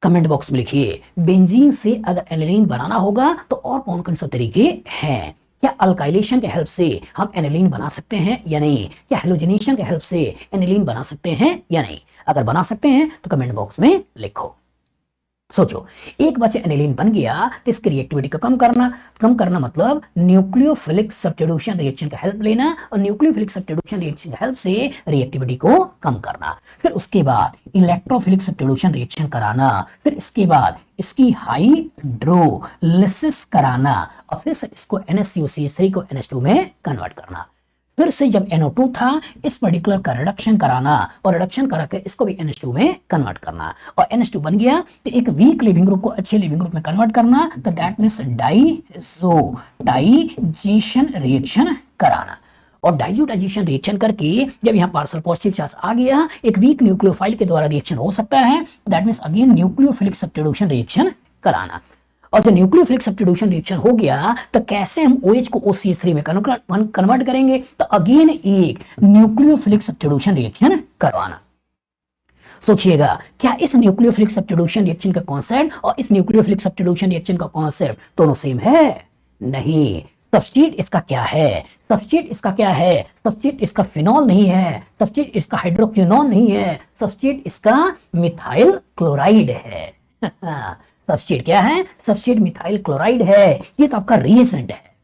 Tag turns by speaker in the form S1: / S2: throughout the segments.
S1: Comment box में लिखिए benzene से अगर एनिलीन बनाना होगा तो और कौन कौन से तरीके हैं। क्या अल्काइलेशन के हेल्प से हम एनिलीन बना सकते हैं या नहीं? क्या हेलोजिनेशन के हेल्प से एनिलीन बना सकते हैं या नहीं? अगर बना सकते हैं तो कमेंट बॉक्स में लिखो। सोचो, एक बार एनिलीन बन गया तो इसकी रिएक्टिविटी को कम करना मतलब न्यूक्लियोफिलिक सब्स्टिट्यूशन रिएक्शन का हेल्प लेना और न्यूक्लियोफिलिक सब्स्टिट्यूशन रिएक्शन की हेल्प से रिएक्टिविटी को कम करना। फिर उसके बाद इलेक्ट्रोफिलिक सब्स्टिट्यूशन रिएक्शन कराना, फिर इसके बाद इसकी हाइड्रोलिसिस कराना और फिर से इसको NaCO3 को NH2 में कन्वर्ट करना। फिर से जब NO2 था इस पर्टिकुलर का रिडक्शन कराना और रिडक्शन करा के इसको भी NH2 में कन्वर्ट करना और NH2 बन गया तो एक वीक लिविंग ग्रुप को अच्छे लिविंग ग्रुप में कन्वर्ट करना, तो दैट मींस डाइजोटाइजेशन रिएक्शन कराना। और डाइजोटाइजेशन रिएक्शन करके जब यहाँ पार्शियल पॉजिटिव चार्ज आ गया एक वीक न्यूक्लियोफाइल के द्वारा रिएक्शन हो सकता है, that means again nucleophilic substitution reaction कराना। और जब न्यूक्लियोफिलिक सब्स्टिट्यूशन रिएक्शन हो गया तो कैसे हम OH को OCH3 में कन्वर्ट करेंगे, तो अगेन एक न्यूक्लियोफिलिक सब्स्टिट्यूशन रिएक्शन करवाना। सोचिएगा, क्या इस न्यूक्लियोफिलिक सब्स्टिट्यूशन रिएक्शन का कॉन्सेप्ट और इस न्यूक्लियोफिलिक सब्स्टिट्यूशन रिएक्शन का कॉन्सेप्ट दोनों सेम है? नहीं। सब्स्ट्रेट इसका क्या है? सब्स्ट्रेट इसका फिनॉल नहीं है, सब्स्ट्रेट इसका हाइड्रोक्विनोन नहीं है, सब्स्ट्रेट इसका मिथाइल क्लोराइड है। सब्स्ट्रेट क्या है? सब्स्ट्रेट मिथाइल क्लोराइड है। ये तो आपका रिएजेंट है।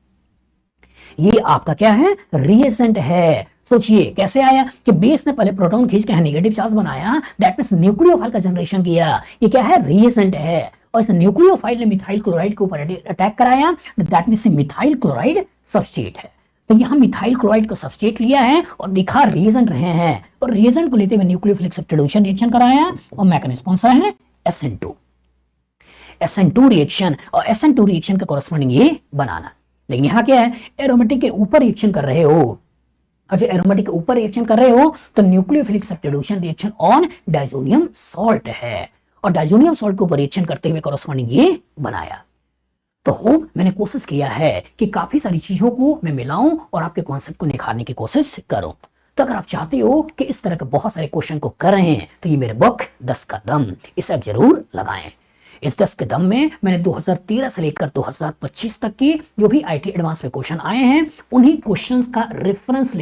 S1: ये आपका क्या है? रिएजेंट है। सोचिए कैसे आया कि बेस ने पहले प्रोटॉन खींच के नेगेटिव चार्ज बनाया, दैट मींस न्यूक्लियोफाइल का जनरेशन किया। ये क्या है? रिएजेंट है। और इस न्यूक्लियोफाइल ने मिथाइल क्लोराइड के ऊपर अटैक कराया, that means methyl chloride substrate है। तो यहां मिथाइल क्लोराइड को सब्स्ट्रेट लिया है और लिखा रिएजेंट रहे हैं, और रिएजेंट को लेते हुए न्यूक्लियोफिलिक सब्स्टिट्यूशन रिएक्शन कराया और मैकेनिज्म कौन सा है? SN2 रिएक्शन, और SN2 रिएक्शन के कॉरस्पॉन्डिंग ये बनाना। लेकिन यहां क्या है? एरोमेटिक के ऊपर रिएक्शन कर रहे हो। अच्छा, एरोमेटिक के ऊपर रिएक्शन कर रहे हो तो nucleophilic substitution reaction on diazonium salt है, और डाइजोनियम सॉल्ट के ऊपर रिएक्शन करते हुए कॉरस्पॉन्डिंग ये बनाया। तो होप मैंने कोशिश किया है कि काफी सारी चीजों को मैं मिलाऊं और आपके कॉन्सेप्ट को निखारने की कोशिश करूं। तो अगर आप चाहते हो कि इस तरह के बहुत सारे क्वेश्चन को कर रहे हैं तो ये मेरे बुक 10 का दम, इसे आप जरूर लगाएं। इस 10 के दम में मैंने 2013 से लेकर 2025 तक की जो भी IT एडवांस में क्वेश्चन आए हैं उन्हीं क्वेश्चंस का रेफरेंस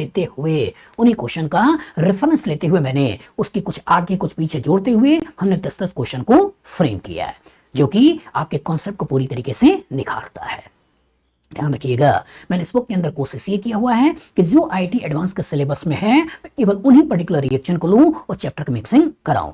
S1: लेते हुए मैंने उसकी कुछ आगे कुछ पीछे जोड़ते हुए हमने 10-10 क्वेश्चन को फ्रेम किया है, जो कि आपके कॉन्सेप्ट को पूरी तरीके से निखारता है। ध्यान रखिएगा, मैंने इस बुक के अंदर कोशिश ये किया हुआ है कि जो IT एडवांस के सिलेबस में है केवल उन्हीं पर्टिकुलर रिएक्शन को लूं और चैप्टर की मिक्सिंग कराऊं।